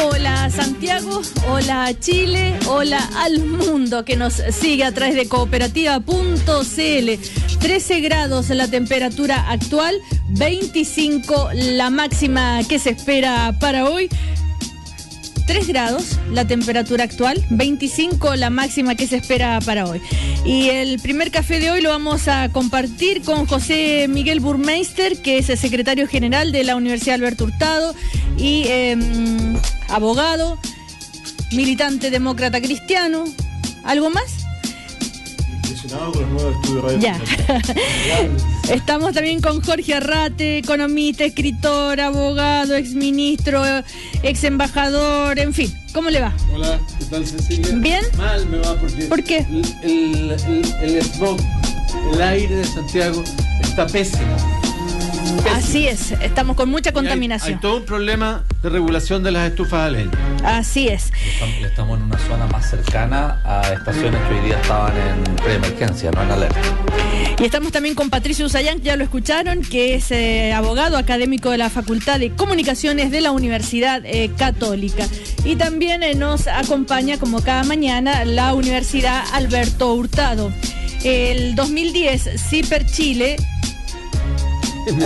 Hola Santiago, hola Chile, hola al mundo que nos sigue a través de cooperativa.cl. 13 grados la temperatura actual, 25 la máxima que se espera para hoy. 3 grados la temperatura actual, 25 la máxima que se espera para hoy. Y el primer café de hoy lo vamos a compartir con José Miguel Burmeister, que es el secretario general de la Universidad Alberto Hurtado y abogado, militante demócrata cristiano. ¿Algo más? Con los nuevos estudios radio. Ya. Estamos también con Jorge Arrate, economista, escritor, abogado, exministro, ex embajador, en fin. ¿Cómo le va? Hola, ¿qué tal, Cecilia? ¿Bien? Mal me va porque... ¿Por qué? El smog, el aire de Santiago está pésimo. Así es, estamos con mucha contaminación. Hay todo un problema de regulación de las estufas a leña. Así es. Estamos en una zona más cercana a estaciones que hoy día estaban en preemergencia, no en alerta. Y estamos también con Patricio Usayán, ya lo escucharon, que es abogado académico de la Facultad de Comunicaciones de la Universidad Católica. Y también nos acompaña, como cada mañana, la Universidad Alberto Hurtado. El 2010, CIPER Chile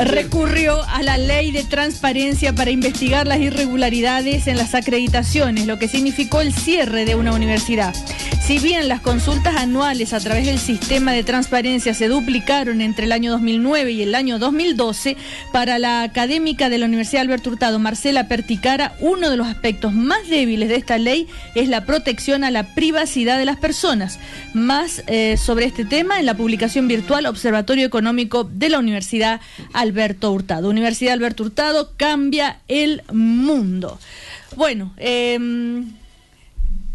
recurrió a la ley de transparencia para investigar las irregularidades en las acreditaciones, lo que significó el cierre de una universidad. Si bien las consultas anuales a través del sistema de transparencia se duplicaron entre el año 2009 y el año 2012, para la académica de la Universidad Alberto Hurtado, Marcela Perticara, uno de los aspectos más débiles de esta ley es la protección a la privacidad de las personas. Más sobre este tema en la publicación virtual Observatorio Económico de la Universidad Alberto Hurtado. Universidad Alberto Hurtado cambia el mundo. Bueno,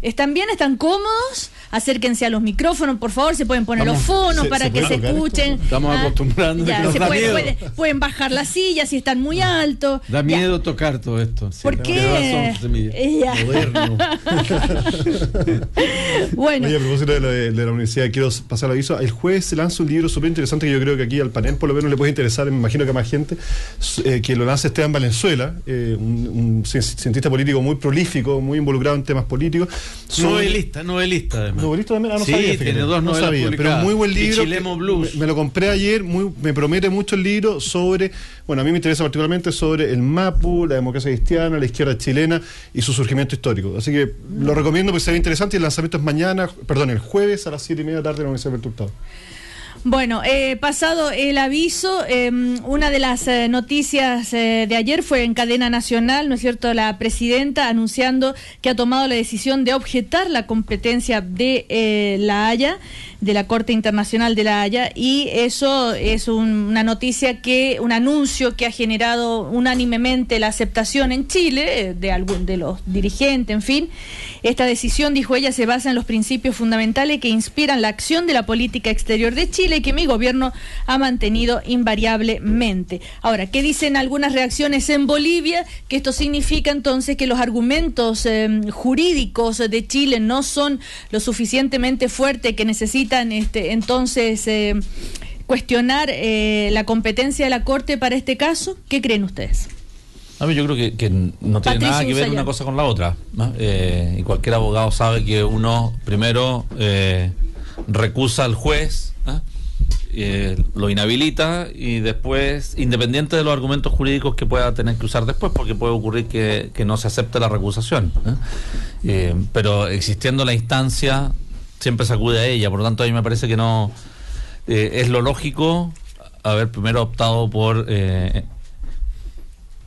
¿están bien? ¿Están cómodos? Acérquense a los micrófonos, por favor, se pueden poner los fonos para que se escuchen. Estamos acostumbrando. Ya, pueden bajar la silla si están muy altos. Da miedo tocar todo esto. Sí, ¿por qué? Moderno. Bueno. Oye, a propósito de la universidad, quiero pasar el aviso. El jueves se lanza un libro súper interesante que yo creo que aquí al panel por lo menos le puede interesar, me imagino que a más gente, que lo lanza Esteban Valenzuela, un cientista político muy prolífico, muy involucrado en temas políticos. Novelista además. ¿Novelista también? Ah, no sí, sabía, tiene dos novelas publicadas. Pero muy buen libro. Chilemo Blues. Me lo compré ayer, me promete mucho el libro sobre, bueno, a mí me interesa particularmente sobre el MAPU, la democracia cristiana, la izquierda chilena y su surgimiento histórico. Así que lo recomiendo porque se ve interesante y el lanzamiento es el jueves a las 7:30 de la tarde en la Universidad Alberto Hurtado. Bueno, pasado el aviso, una de las noticias de ayer fue en cadena nacional, ¿no es cierto?, la presidenta anunciando que ha tomado la decisión de objetar la competencia de La Haya, de la Corte Internacional de La Haya, y eso es una noticia un anuncio que ha generado unánimemente la aceptación en Chile de los dirigentes, en fin. Esta decisión, dijo ella, se basa en los principios fundamentales que inspiran la acción de la política exterior de Chile y que mi gobierno ha mantenido invariablemente. Ahora, ¿qué dicen algunas reacciones en Bolivia? Que esto significa entonces que los argumentos jurídicos de Chile no son lo suficientemente fuertes, que necesitan entonces cuestionar la competencia de la Corte para este caso. ¿Qué creen ustedes? Yo creo que no tiene nada que ver una cosa con la otra, ¿no? Y cualquier abogado sabe que uno primero recusa al juez, ¿no? Lo inhabilita y después, independiente de los argumentos jurídicos que pueda tener que usar después, porque puede ocurrir que no se acepte la recusación, ¿no? Pero existiendo la instancia, siempre se acude a ella. Por lo tanto, a mí me parece que no es lo lógico haber primero optado por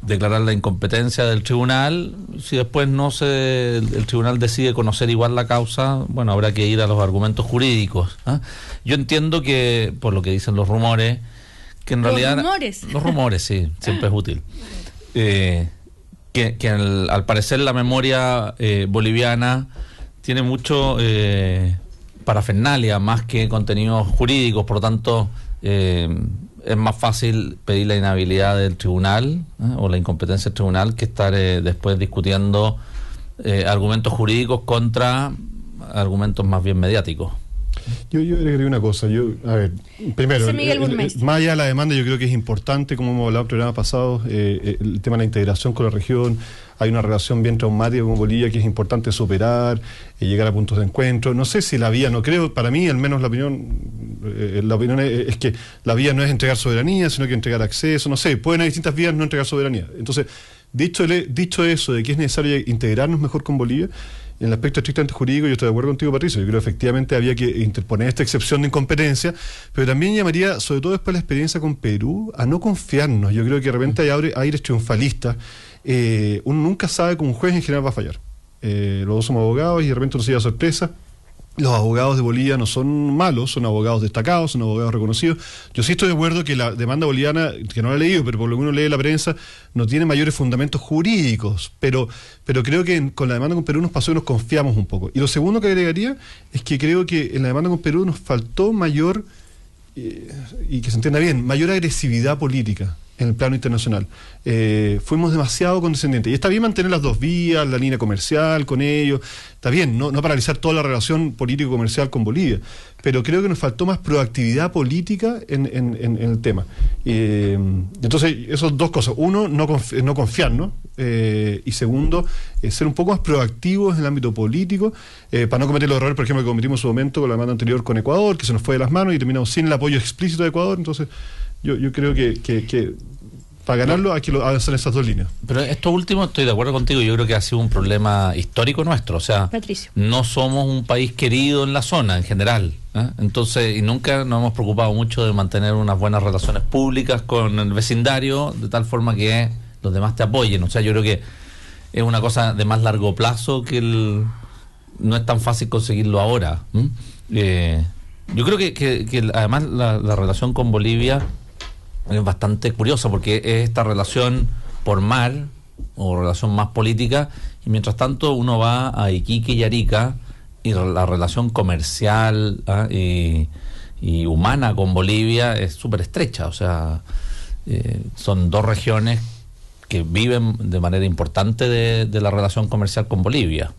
declarar la incompetencia del tribunal. Si después el tribunal decide conocer igual la causa, bueno, habrá que ir a los argumentos jurídicos, ¿eh? Yo entiendo que, por lo que dicen los rumores, que en realidad... Los rumores, sí, siempre es útil. Que al parecer la memoria boliviana tiene mucho parafernalia, más que contenidos jurídicos, por lo tanto... es más fácil pedir la inhabilidad del tribunal, o la incompetencia del tribunal, que estar después discutiendo argumentos jurídicos contra argumentos más bien mediáticos. Yo agregaría una cosa. Primero, más allá de la demanda, yo creo que es importante, como hemos hablado en el programa pasado, el tema de la integración con la región, hay una relación bien traumática con Bolivia que es importante superar, llegar a puntos de encuentro. No sé si la vía, no creo, para mí al menos la opinión es que la vía no es entregar soberanía, sino que entregar acceso, no sé, pueden haber distintas vías no entregar soberanía. Entonces, dicho eso, de que es necesario integrarnos mejor con Bolivia, en el aspecto estrictamente jurídico, yo estoy de acuerdo contigo, Patricio. Yo creo que efectivamente había que interponer esta excepción de incompetencia, pero también llamaría, sobre todo después de la experiencia con Perú, a no confiarnos. Yo creo que de repente hay aires triunfalistas. Uno nunca sabe cómo un juez en general va a fallar. Los dos somos abogados y de repente uno se lleva sorpresa. Los abogados de Bolivia no son malos, son abogados destacados, son abogados reconocidos. Yo sí estoy de acuerdo que la demanda boliviana, que no la he leído, pero por lo que uno lee la prensa, no tiene mayores fundamentos jurídicos, pero creo que con la demanda con Perú nos pasó y nos confiamos un poco. Y lo segundo que agregaría es que creo que en la demanda con Perú nos faltó mayor, y que se entienda bien, mayor agresividad política en el plano internacional. Fuimos demasiado condescendientes. Y está bien mantener las dos vías, la línea comercial con ellos, está bien, no paralizar toda la relación político-comercial con Bolivia, pero creo que nos faltó más proactividad política en el tema. Entonces, esas dos cosas. Uno, no confiarnos, y segundo, ser un poco más proactivos en el ámbito político, para no cometer los errores, por ejemplo, que cometimos en su momento con la demanda anterior con Ecuador, que se nos fue de las manos y terminamos sin el apoyo explícito de Ecuador. Entonces, yo creo que para ganarlo hay que avanzar en esas dos líneas. Pero esto último, estoy de acuerdo contigo, yo creo que ha sido un problema histórico nuestro, o sea, Patricio, no somos un país querido en la zona en general, entonces, y nunca nos hemos preocupado mucho de mantener unas buenas relaciones públicas con el vecindario, de tal forma que los demás te apoyen. O sea, yo creo que es una cosa de más largo plazo que no es tan fácil conseguirlo ahora. Yo creo que además la relación con Bolivia es bastante curiosa, porque es esta relación por mar o relación más política, y mientras tanto uno va a Iquique y Arica y la relación comercial y humana con Bolivia es súper estrecha. O sea, son dos regiones que viven de manera importante de la relación comercial con Bolivia.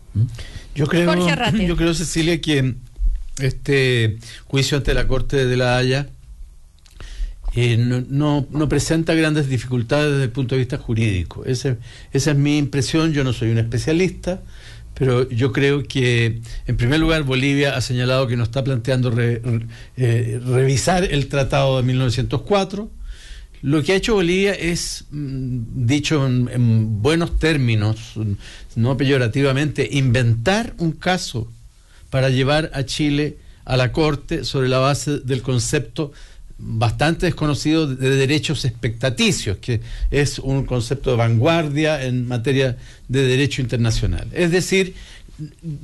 Yo creo, Cecilia, que este juicio ante la Corte de La Haya no presenta grandes dificultades desde el punto de vista jurídico. Esa es mi impresión. Yo no soy un especialista, pero yo creo que, en primer lugar, Bolivia ha señalado que no está planteando revisar el tratado de 1904. Lo que ha hecho Bolivia es, dicho en buenos términos, no peyorativamente, inventar un caso para llevar a Chile a la Corte sobre la base del concepto bastante desconocido de derechos expectaticios, que es un concepto de vanguardia en materia de derecho internacional. Es decir,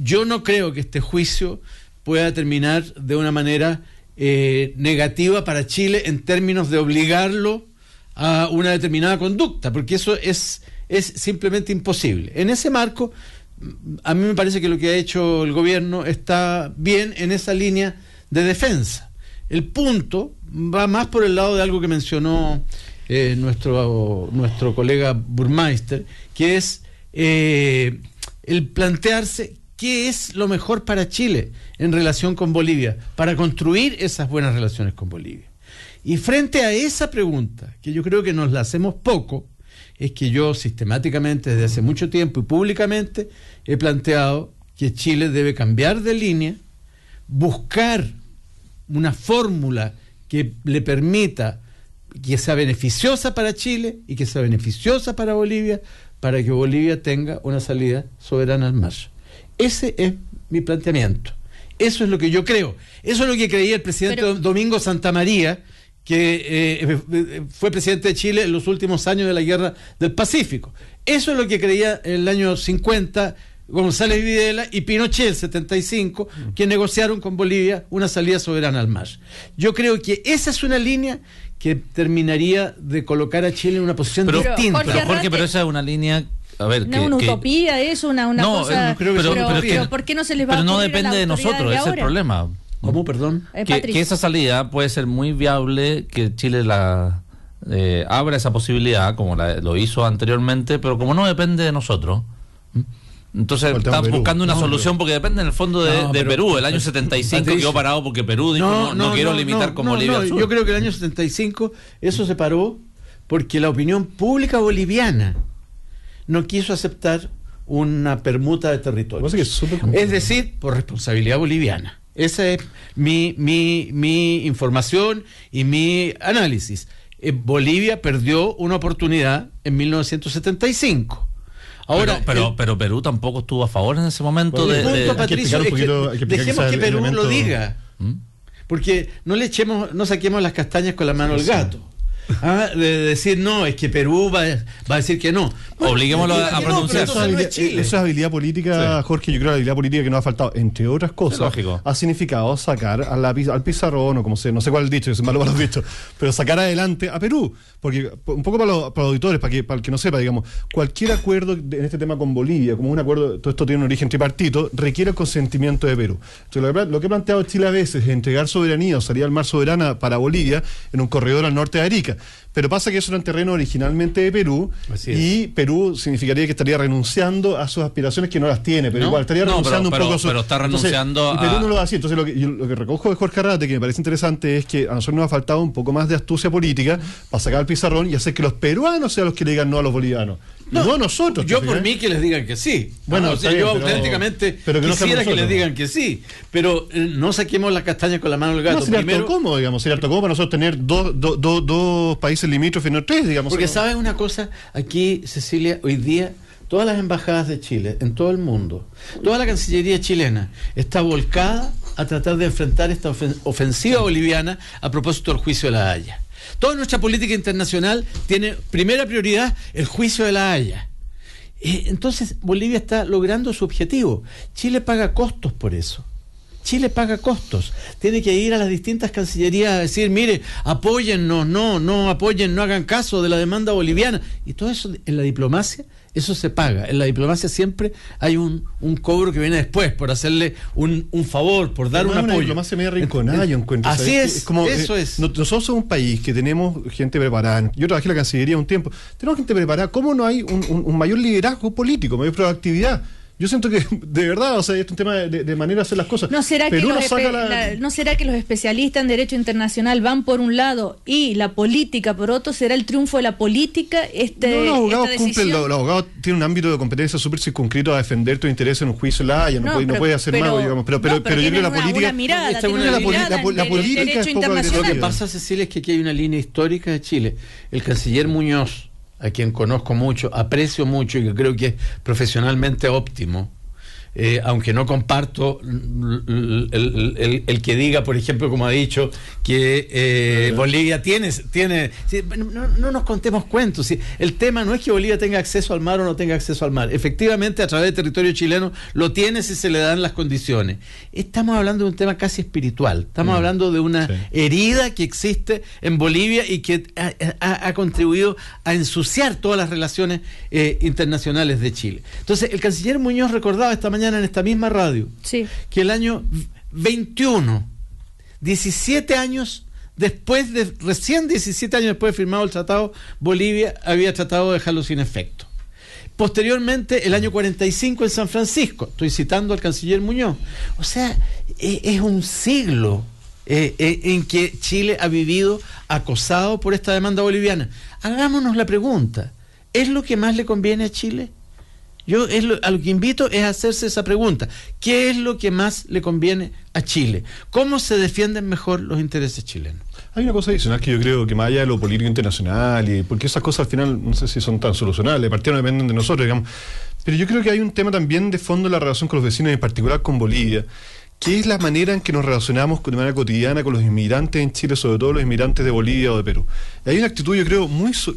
yo no creo que este juicio pueda terminar de una manera negativa para Chile en términos de obligarlo a una determinada conducta, porque eso es simplemente imposible. En ese marco, a mí me parece que lo que ha hecho el gobierno está bien en esa línea de defensa. El punto va más por el lado de algo que mencionó nuestro colega Burmeister, que es el plantearse qué es lo mejor para Chile en relación con Bolivia, para construir esas buenas relaciones con Bolivia. Y frente a esa pregunta, que yo creo que nos la hacemos poco, es que yo sistemáticamente desde hace mucho tiempo y públicamente he planteado que Chile debe cambiar de línea, buscar una fórmula que le permita que sea beneficiosa para Chile y que sea beneficiosa para Bolivia, para que Bolivia tenga una salida soberana al mar. Ese es mi planteamiento. Eso es lo que yo creo. Eso es lo que creía el presidente Domingo Santamaría, que fue presidente de Chile en los últimos años de la Guerra del Pacífico. Eso es lo que creía en el año 50 González Videla y Pinochet, el 75, que negociaron con Bolivia una salida soberana al mar. Yo creo que esa es una línea que terminaría de colocar a Chile en una posición distinta. Pero esa es una línea... A ver, una utopía, es una cosa... No creo que pero ¿por qué no se les va pero a no depende de nosotros, ese es el problema. ¿Cómo, perdón? Que esa salida puede ser muy viable, que Chile la abra esa posibilidad, como lo hizo anteriormente, pero como no depende de nosotros, entonces estamos buscando una solución, porque depende en el fondo de Perú. El año 75 quedó parado porque Perú dijo no quiero limitar con Bolivia al sur. Yo creo que el año 75 eso se paró porque la opinión pública boliviana no quiso aceptar una permuta de territorios. Es decir, por responsabilidad boliviana. Esa es mi información y mi análisis. Bolivia perdió una oportunidad en 1975. Ahora, pero Perú tampoco estuvo a favor en ese momento. Patricio, dejemos que Perú lo diga. Porque no saquemos las castañas con la mano al gato. De decir, no, es que Perú va a decir que no. Obliguémoslo a pronunciar. Esa es habilidad política, Jorge. Yo creo que la habilidad política que nos ha faltado, entre otras cosas, ha significado sacar al pizarrón, o como sea, no sé cuál es el dicho, es malo para los dichos, pero sacar adelante a Perú. Porque, un poco para los auditores, para el que no sepa, digamos, cualquier acuerdo en este tema con Bolivia, como un acuerdo, todo esto tiene un origen tripartito, requiere el consentimiento de Perú. Entonces, lo que ha planteado Chile a veces es entregar soberanía o salida al mar soberana para Bolivia en un corredor al norte de Arica. Pero pasa que eso era un terreno originalmente de Perú, y Perú significaría que estaría renunciando a sus aspiraciones, que no las tiene, pero igual estaría renunciando un poco a su... Pero está renunciando. Entonces, y Perú no lo va a hacer. Entonces lo que recojo de Jorge Arrate, que me parece interesante, es que a nosotros nos ha faltado un poco más de astucia política para sacar el pizarrón y hacer que los peruanos sean los que le digan no a los bolivianos. No nosotros. Yo por mí que les digan que sí. Bueno, yo auténticamente quisiera que les digan que sí. Pero no saquemos las castañas con la mano del gato. Sería harto cómodo, digamos. Sería harto cómodo para nosotros tener dos países limítrofes, no tres, digamos. Porque ¿sabes una cosa? Aquí, Cecilia, hoy día todas las embajadas de Chile en todo el mundo, toda la Cancillería chilena está volcada a tratar de enfrentar esta ofensiva boliviana a propósito del juicio de La Haya. Toda nuestra política internacional tiene primera prioridad el juicio de La Haya. Entonces Bolivia está logrando su objetivo. Chile paga costos por eso. Chile paga costos. Tiene que ir a las distintas cancillerías a decir, mire, apóyennos, no apoyen, no hagan caso de la demanda boliviana. Y todo eso en la diplomacia, eso se paga. En la diplomacia siempre hay un cobro que viene después por hacerle un favor, por dar un apoyo. Una diplomacia media rinconada, yo encuentro. Así es como, eso es. Nosotros somos un país que tenemos gente preparada. Yo trabajé en la Cancillería un tiempo. Tenemos gente preparada. ¿Cómo no hay un mayor liderazgo político, mayor proactividad? Yo siento que, de verdad, o sea, es un tema de manera de hacer las cosas. ¿No será, ¿No será que los especialistas en derecho internacional van por un lado y la política por otro? ¿Será el triunfo de la política? Los abogados cumplen, los abogados tienen un ámbiito de competencia súper circunscrito a defender tus intereses en un juicio en La Haya, no puede hacer más, digamos. Pero yo creo que la política... La política es poco agresiva. Lo que pasa, Cecilia, es que aquí hay una línea histórica de Chile. El canciller Muñoz, a quien conozco mucho, aprecio mucho y que creo que es profesionalmente óptimo, aunque no comparto el que diga, por ejemplo, como ha dicho, que Bolivia tiene no nos contemos cuentos. ¿Sí? El tema no es que Bolivia tenga acceso al mar o no tenga acceso al mar. Efectivamente, a través del territorio chileno lo tiene si se le dan las condiciones. Estamos hablando de un tema casi espiritual. Estamos hablando de una herida que existe en Bolivia y que ha contribuido a ensuciar todas las relaciones internacionales de Chile. Entonces, el canciller Muñoz recordaba esta mañana en esta misma radio que el año 21, 17 años después recién 17 años después de firmado el tratado, Bolivia había tratado de dejarlo sin efecto. Posteriormente, el año 45 en San Francisco, estoy citando al canciller Muñoz. O sea, es un siglo en que Chile ha vivido acosado por esta demanda boliviana. Hagámonos la pregunta, ¿es lo que más le conviene a Chile? Yo a lo que invito es a hacerse esa pregunta. ¿Qué es lo que más le conviene a Chile? ¿Cómo se defienden mejor los intereses chilenos? Hay una cosa adicional que yo creo que más allá de lo político internacional, porque esas cosas al final no sé si son tan solucionables, partidos no dependen de nosotros, digamos, pero yo creo que hay un tema también de fondo en la relación con los vecinos, en particular con Bolivia, que es la manera en que nos relacionamos de manera cotidiana con los inmigrantes en Chile, sobre todo los inmigrantes de Bolivia o de Perú. Hay una actitud, yo creo,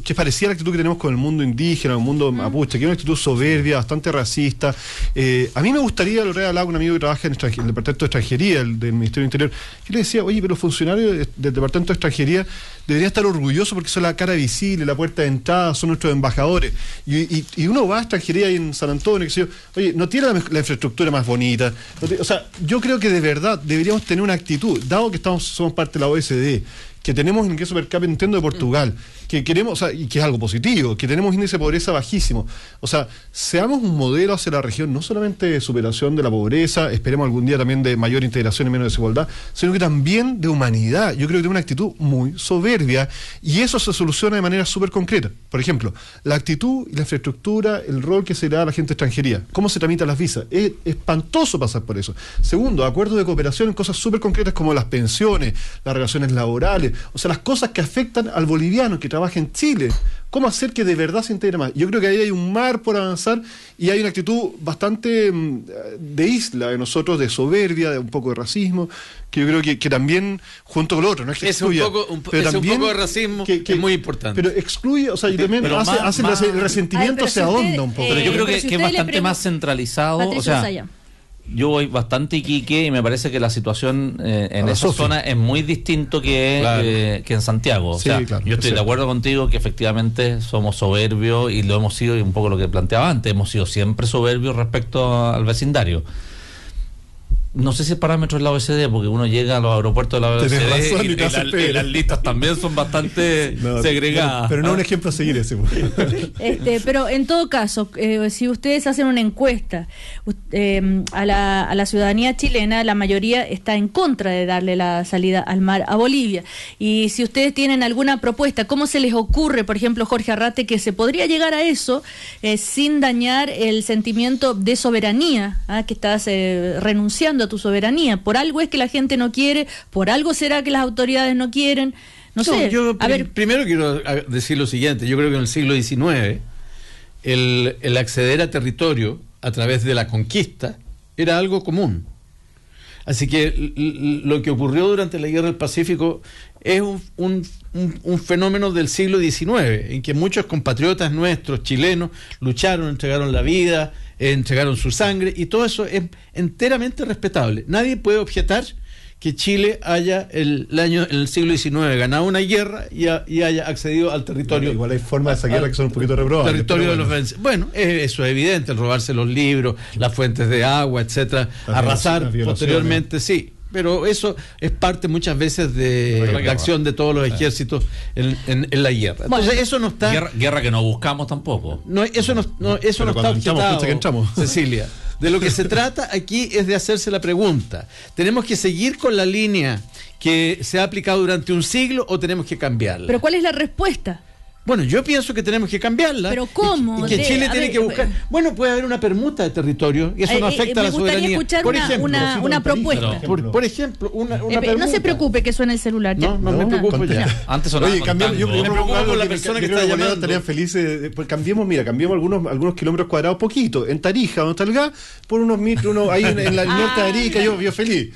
que parecía la actitud que tenemos con el mundo indígena, el mundo mapuche, que es una actitud soberbia, bastante racista. A mí me gustaría, lo he hablado con un amigo que trabaja en el Departamento de Extranjería, del Ministerio del Interior, yo le decía, oye, pero los funcionarios del Departamento de Extranjería deberían estar orgullosos porque son la cara visible, la puerta de entrada, son nuestros embajadores. Y uno va a extranjería ahí en San Antonio, que sé yo, oye, no tiene la infraestructura más bonita. O sea, yo creo que de verdad deberíamos tener una actitud, dado que somos parte de la OECD, que tenemos el ingreso per cápita entiendo de Portugal, que queremos, o sea, y que es algo positivo, que tenemos índice de pobreza bajísimo. O sea, seamos un modelo hacia la región, no solamente de superación de la pobreza, esperemos algún día también de mayor integración y menos desigualdad, sino que también de humanidad. Yo creo que tiene una actitud muy soberbia y eso se soluciona de manera súper concreta. Por ejemplo, la actitud y la infraestructura, el rol que se le da a la gente de extranjería, cómo se tramitan las visas. Es espantoso pasar por eso. Segundo, acuerdos de cooperación en cosas súper concretas como las pensiones, las relaciones laborales, o sea, las cosas que afectan al boliviano que trabaja en Chile. ¿Cómo hacer que de verdad se integre más? Yo creo que ahí hay un mar por avanzar y hay una actitud bastante de isla de nosotros, de soberbia, de un poco de racismo, que yo creo que también, junto con lo otro, no es que excluya, pero también un poco de racismo que es muy importante. Pero excluye, o sea, y también hace el resentimiento se ahonda un poco. Pero yo creo que es bastante más centralizado. Patricio, o sea, Saya. yo voy bastante a Iquique y me parece que la situación en esa zona es muy distinto que en Santiago. O sea, claro, yo estoy de acuerdo contigo que efectivamente somos soberbios y lo hemos sido, y un poco lo que planteaba antes, hemos sido siempre soberbios respecto al vecindario. No sé si el parámetro es la OECD, porque uno llega a los aeropuertos de la OECD y las listas también son bastante segregadas. Pero no un ejemplo a seguir ese. Pero en todo caso, si ustedes hacen una encuesta a la ciudadanía chilena, la mayoría está en contra de darle la salida al mar a Bolivia. Y si ustedes tienen alguna propuesta, ¿cómo se les ocurre, por ejemplo, Jorge Arrate, que se podría llegar a eso sin dañar el sentimiento de soberanía, que estás renunciando a tu soberanía? Por algo es que la gente no quiere, por algo será que las autoridades no quieren, no sé. Yo primero quiero decir lo siguiente. Yo creo que en el siglo XIX el acceder a territorio a través de la conquista era algo común. Así que lo que ocurrió durante la Guerra del Pacífico es un fenómeno del siglo XIX, en que muchos compatriotas nuestros, chilenos, lucharon, entregaron la vida, entregaron su sangre, y todo eso es enteramente respetable. Nadie puede objetar que Chile haya en el siglo XIX ganado una guerra y haya accedido al territorio. Bueno, igual hay formas de esa guerra que son un poquito reprobables. Territorio de los vencidos. Bueno, eso es evidente, el robarse los libros, las fuentes de agua, etcétera, arrasar posteriormente, sí. Pero eso es parte muchas veces de la acción de todos los ejércitos en la guerra. Entonces eso no está... Guerra que no buscamos tampoco. No, eso no está objetado, Cecilia. De lo que se trata aquí es de hacerse la pregunta: ¿tenemos que seguir con la línea que se ha aplicado durante un siglo o tenemos que cambiarla? ¿Pero cuál es la respuesta? Bueno, yo pienso que tenemos que cambiarla. ¿Pero cómo? Y que Chile tiene que buscar... Bueno, puede haber una permuta de territorio y eso no afecta a la soberanía. Me gustaría escuchar una propuesta. Por ejemplo, una permuta. No se preocupe que suene el celular. No me preocupo ya. Antes sonaba. Oye, cambiamos. Yo me preocupo por la persona que está llamando. Estarían felices. Pues cambiemos algunos kilómetros cuadrados, poquito. En Tarija, donde está el gas, por unos metros, ahí en el norte de Arica, yo feliz.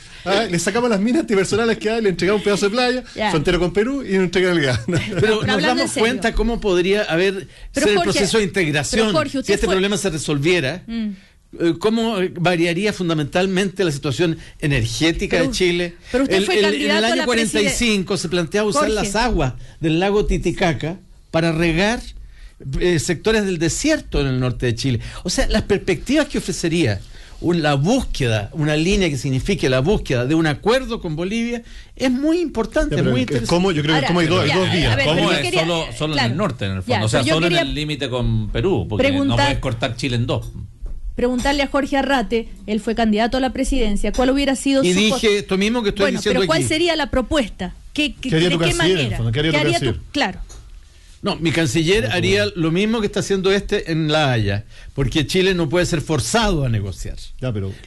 Le sacamos las minas antipersonales que hay, le entregamos un pedazo de playa, frontera con Perú, y nos entregan el gas. Pero nos damos cuenta cómo podría haber ser el proceso de integración. Jorge, si este problema se resolviera, ¿cómo variaría fundamentalmente la situación energética de Chile? Pero usted fue candidato en el año 45 se planteaba usar las aguas del lago Titicaca para regar sectores del desierto en el norte de Chile. O sea, las perspectivas que ofrecería la búsqueda, una línea que signifique la búsqueda de un acuerdo con Bolivia es muy importante, muy interesante. Yo creo que como hay dos vías. ¿Cómo es? Solo en el norte, en el fondo. O sea, solo en el límite con Perú, porque no puedes cortar Chile en dos. Preguntarle a Jorge Arrate, él fue candidato a la presidencia, ¿cuál hubiera sido su... Y dije esto mismo que estoy diciendo aquí. Pero ¿cuál sería la propuesta? ¿De qué manera? ¿Qué haría tu Claro. No, mi canciller haría lo mismo que está haciendo en La Haya, porque Chile no puede ser forzado a negociar.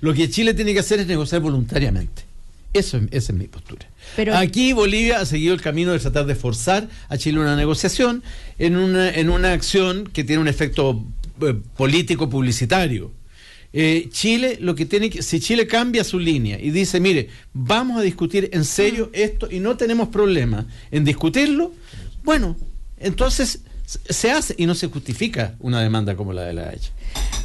Lo que Chile tiene que hacer es negociar voluntariamente. Esa es mi postura. Pero aquí Bolivia ha seguido el camino de tratar de forzar a Chile una negociación en una acción que tiene un efecto político publicitario. Chile lo que tiene que, si Chile cambia su línea y dice, mire, vamos a discutir en serio esto y no tenemos problema en discutirlo, bueno, entonces se hace y no se justifica una demanda como la de La Haya.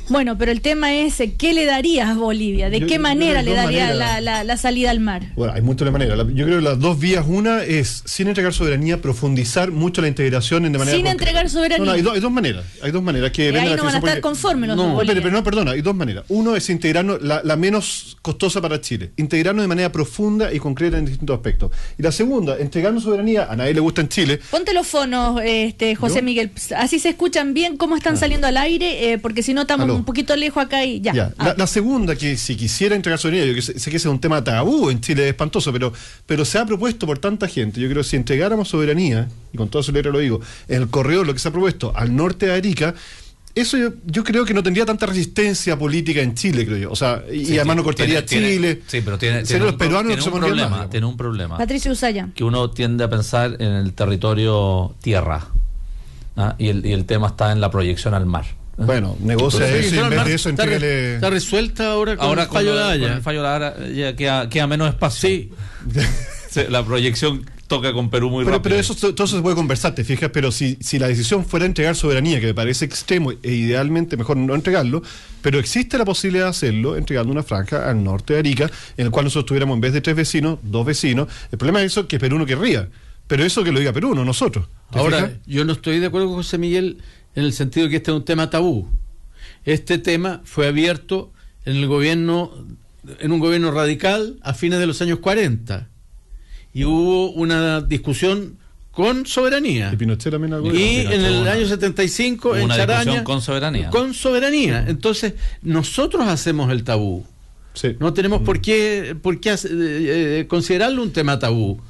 Bueno, pero el tema es, ¿qué le darías a Bolivia? ¿De qué manera le daría la salida al mar? Bueno, hay muchas maneras. Yo creo que las dos vías, una es, sin entregar soberanía, profundizar mucho la integración de manera... Sin entregar soberanía. No, hay dos maneras. Hay dos maneras. Que ahí no van a estar conformes los de Bolivia. Pero no, perdona, hay dos maneras. Uno es integrarnos, la menos costosa para Chile, integrarnos de manera profunda y concreta en distintos aspectos. Y la segunda, entregarnos soberanía, a nadie le gusta en Chile. Ponte los fonos, José Miguel, así se escuchan bien cómo están saliendo al aire, porque si no estamos un poquito lejos acá y ya. La segunda, que si quisiera entregar soberanía, yo sé que ese es un tema tabú en Chile, es espantoso, pero se ha propuesto por tanta gente. Yo creo que si entregáramos soberanía, y con toda soledad lo digo, en el corredor, lo que se ha propuesto al norte de Arica, eso yo creo que no tendría tanta resistencia política en Chile, creo yo. O sea, y además no cortaría Chile. Sí, pero tiene un problema. Patricio Usaya. Que uno tiende a pensar en el territorio tierra, y el tema está en la proyección al mar. Bueno, negocia eso y en vez de eso entrégale... Está resuelta ahora con el fallo de La Haya. Con el fallo de La Haya ya queda menos espacio. Sí. La proyección toca con Perú muy rápido. Pero eso todo se puede conversar, te fijas, pero si la decisión fuera entregar soberanía, que me parece extremo e idealmente mejor no entregarlo, pero existe la posibilidad de hacerlo entregando una franja al norte de Arica, en el cual nosotros tuviéramos en vez de 3 vecinos, 2 vecinos. El problema es eso que Perú no querría, pero eso que lo diga Perú, no nosotros. Ahora, yo no estoy de acuerdo con José Miguel en el sentido de que este es un tema tabú. Este tema fue abierto en un gobierno radical a fines de los años 40 y hubo una discusión con soberanía. ¿Y Pinochet también en el año 75 en Charaña con soberanía. Con soberanía. Entonces, nosotros hacemos el tabú. Sí. No tenemos por qué considerarlo un tema tabú.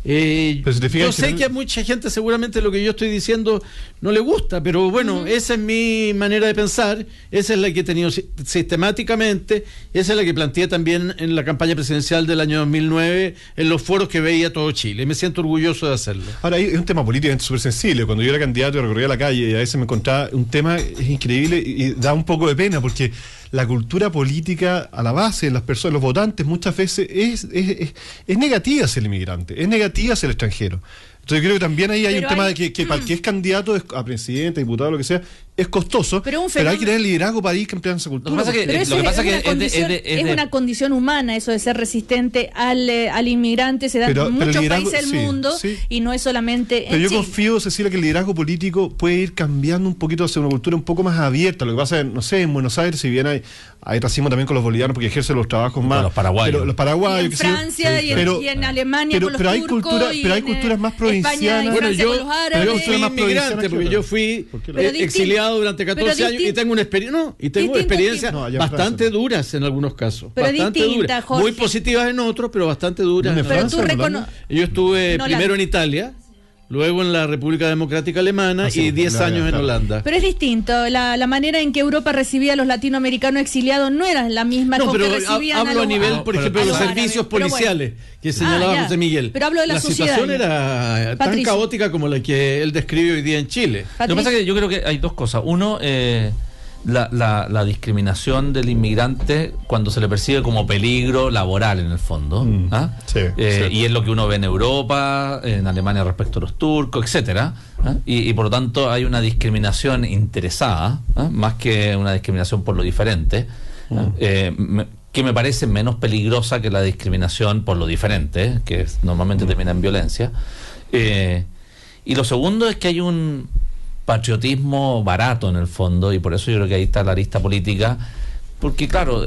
Yo sé que a mucha gente seguramente lo que yo estoy diciendo no le gusta, pero bueno, esa es mi manera de pensar, esa es la que he tenido sistemáticamente, esa es la que planteé también en la campaña presidencial del año 2009 en los foros que veía todo Chile, y me siento orgulloso de hacerlo. Ahora, hay un tema políticamente súper sensible. Cuando yo era candidato y recorría la calle y a veces me encontraba un tema, es increíble y da un poco de pena, porque la cultura política a la base de las personas, los votantes, muchas veces es negativa hacia el inmigrante, es negativa hacia el extranjero. Entonces yo creo que también ahí hay un tema de que para el que es candidato a presidente, diputado, lo que sea, es costoso, pero hay que tener liderazgo para ir cambiando esa cultura. Es una condición humana eso de ser resistente al inmigrante, se da en muchos países del mundo, y no es solamente pero yo confío, Cecilia, que el liderazgo político puede ir cambiando un poquito hacia una cultura un poco más abierta. Lo que pasa es, no sé, en Buenos Aires, si bien hay racismo también con los bolivianos porque ejercen los trabajos más... Los paraguayos. Pero los paraguayos, y en Francia y en Alemania con los turcos, pero hay culturas más provincianas. Bueno, yo fui inmigrante porque yo fui exiliado durante 14 años y tengo una experiencias bastante duras en algunos casos. Pero bastante duras. Muy positivas en otros, pero bastante duras. Yo estuve primero en Italia, luego en la República Democrática Alemana y 10 años en Holanda. Pero es distinto, la manera en que Europa recibía a los latinoamericanos exiliados no era la misma que recibían hablo a nivel, por ejemplo, de los servicios policiales que señalaba José Miguel. Pero hablo de la sociedad. Situación era tan caótica como la que él describe hoy día en Chile. Lo que pasa es que yo creo que hay dos cosas. Uno, la discriminación del inmigrante cuando se le percibe como peligro laboral en el fondo, y es lo que uno ve en Europa, en Alemania respecto a los turcos, etcétera, y por lo tanto hay una discriminación interesada, más que una discriminación por lo diferente, que me parece menos peligrosa que la discriminación por lo diferente, que normalmente termina en violencia. Y lo segundo es que hay un patriotismo barato en el fondo, y por eso yo creo que ahí está la arista política, porque claro,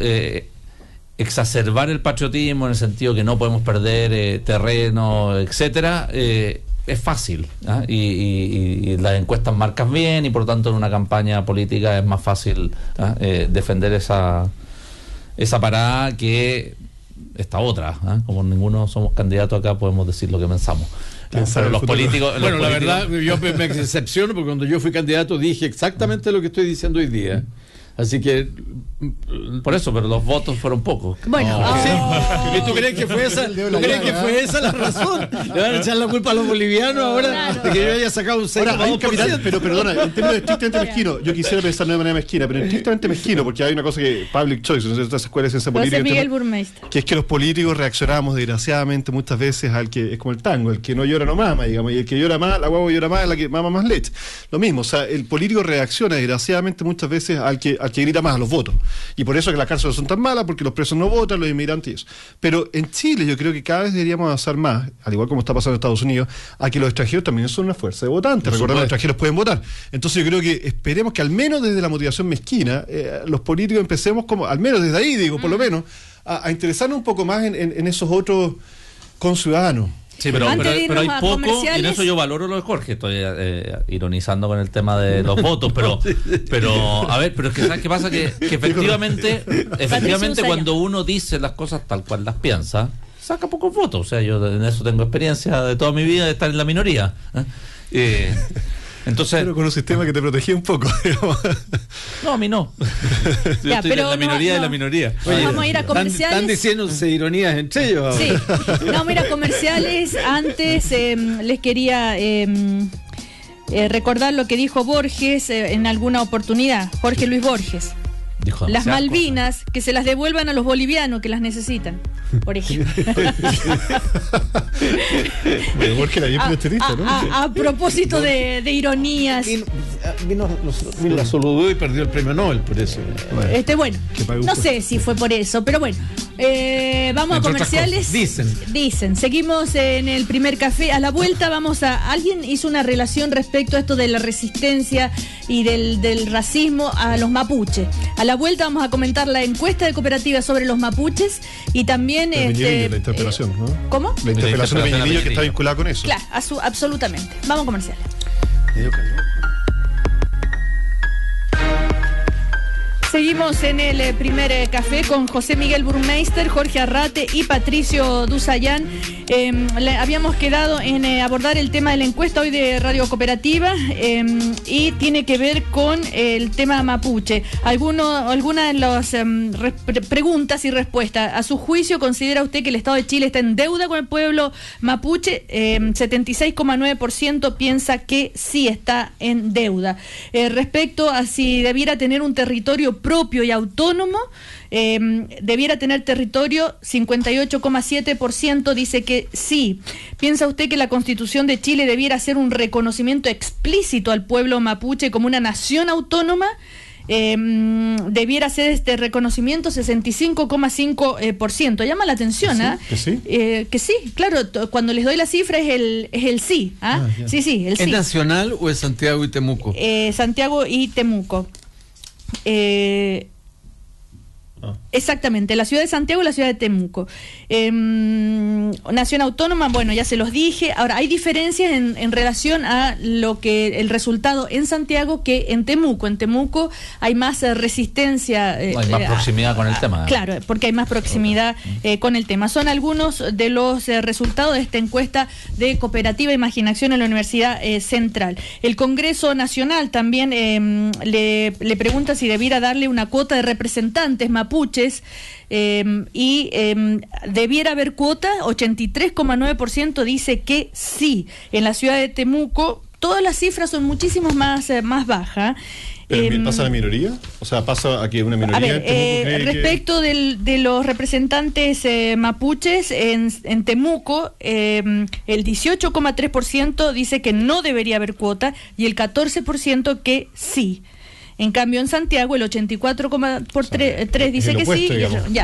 exacerbar el patriotismo en el sentido que no podemos perder terreno, etcétera, es fácil, y las encuestas marcan bien, y por lo tanto en una campaña política es más fácil defender esa parada que esta otra. Como ninguno somos candidatos acá, podemos decir lo que pensamos. Pero los políticos... Bueno, la verdad, yo me excepciono porque cuando yo fui candidato dije exactamente lo que estoy diciendo hoy día. Así que... Por eso, pero los votos fueron pocos. Bueno, ¿Y tú crees que fue esa la razón? ¿Le van a echar la culpa a los bolivianos ahora de que yo haya sacado un 6,2%? Pero perdona, en términos estrictamente mezquino, yo quisiera pensar de manera mezquina, pero estrictamente mezquino, porque hay una cosa que public choice, no sé, estas escuelas de ciencia política, Miguel Burmeister, que es que los políticos reaccionamos desgraciadamente muchas veces al que es como el tango, el que no llora no mama, digamos, y el que llora más, la guagua llora más, es la que mama más leche. Lo mismo, o sea, el político reacciona desgraciadamente muchas veces al que al que grita más, a los votos. Y por eso que las cárceles son tan malas, porque los presos no votan, los inmigrantes y eso. Pero en Chile yo creo que cada vez deberíamos avanzar más, al igual como está pasando en Estados Unidos, a que los extranjeros también son una fuerza de votantes. Recordemos que los extranjeros pueden votar. Entonces yo creo que esperemos que al menos desde la motivación mezquina, los políticos empecemos como, al menos desde ahí, digo, por lo menos, a interesarnos un poco más en esos otros conciudadanos. Sí, pero hay poco, y en eso yo valoro lo de Jorge. Estoy ironizando con el tema de los votos, pero a ver, pero es que ¿sabes qué pasa? Que efectivamente cuando uno dice las cosas tal cual las piensa, saca pocos votos. O sea, yo en eso tengo experiencia de toda mi vida de estar en la minoría. Entonces, pero con un sistema que te protegía un poco, digamos. No, a mí no. Yo estoy en la minoría de la minoría. Oye, vamos a ir a comerciales. Están diciéndose ironías entre ellos. Sí, vamos a ir a comerciales. Antes les quería recordar lo que dijo Borges en alguna oportunidad, Jorge Luis Borges. Dijo las Malvinas, que se las devuelvan a los bolivianos que las necesitan, por ejemplo. Borges era bien protectorista, ¿no? A propósito de ironías. Vino la saludó y perdió el premio Nobel por eso. Bueno, no sé si fue por eso, pero bueno. Vamos a comerciales. Dicen. Seguimos en el primer café. A la vuelta alguien hizo una relación respecto a esto de la resistencia y del racismo a los mapuches. A la vuelta vamos a comentar la encuesta de Cooperativa sobre los mapuches y también la interpelación, ¿no? ¿Cómo? La interpelación de Peñinillo que está vinculada con eso. Claro, absolutamente. Vamos a comerciales. Seguimos en el primer café con José Miguel Burmeister, Jorge Arrate y Patricio Duzayán. Habíamos quedado en abordar el tema de la encuesta hoy de Radio Cooperativa y tiene que ver con el tema mapuche. Alguna de las preguntas y respuestas. A su juicio, ¿considera usted que el Estado de Chile está en deuda con el pueblo mapuche? 76,9% piensa que sí está en deuda. Respecto a si debiera tener un territorio propio y autónomo, debiera tener territorio, 58,7% dice que sí. ¿Piensa usted que la Constitución de Chile debiera hacer un reconocimiento explícito al pueblo mapuche como una nación autónoma? Debiera hacer este reconocimiento 65,5%. Llama la atención, ¿ah? ¿Que sí? Que sí, claro, cuando les doy la cifra es el sí, ¿ah? Sí, el sí. ¿Es nacional o es Santiago y Temuco? Santiago y Temuco. Exactamente, la ciudad de Santiago y la ciudad de Temuco. Nación autónoma, bueno, ya se los dije. Ahora, hay diferencias en relación a lo que el resultado en Santiago que en Temuco. En Temuco hay más resistencia. Hay más proximidad con el tema. Claro, porque hay más proximidad con el tema. Son algunos de los resultados de esta encuesta de Cooperativa Imaginación en la Universidad Central. El Congreso Nacional también le pregunta si debiera darle una cuota de representantes mapuches y debiera haber cuota. 83,9% dice que sí. En la ciudad de Temuco todas las cifras son muchísimo más bajas. ¿Pero pasa a la minoría? O sea, ¿pasa a que una minoría? A ver, respecto de los representantes mapuches en Temuco, el 18,3% dice que no debería haber cuota y el 14% que sí. En cambio, en Santiago, el 84,3% dice que sí,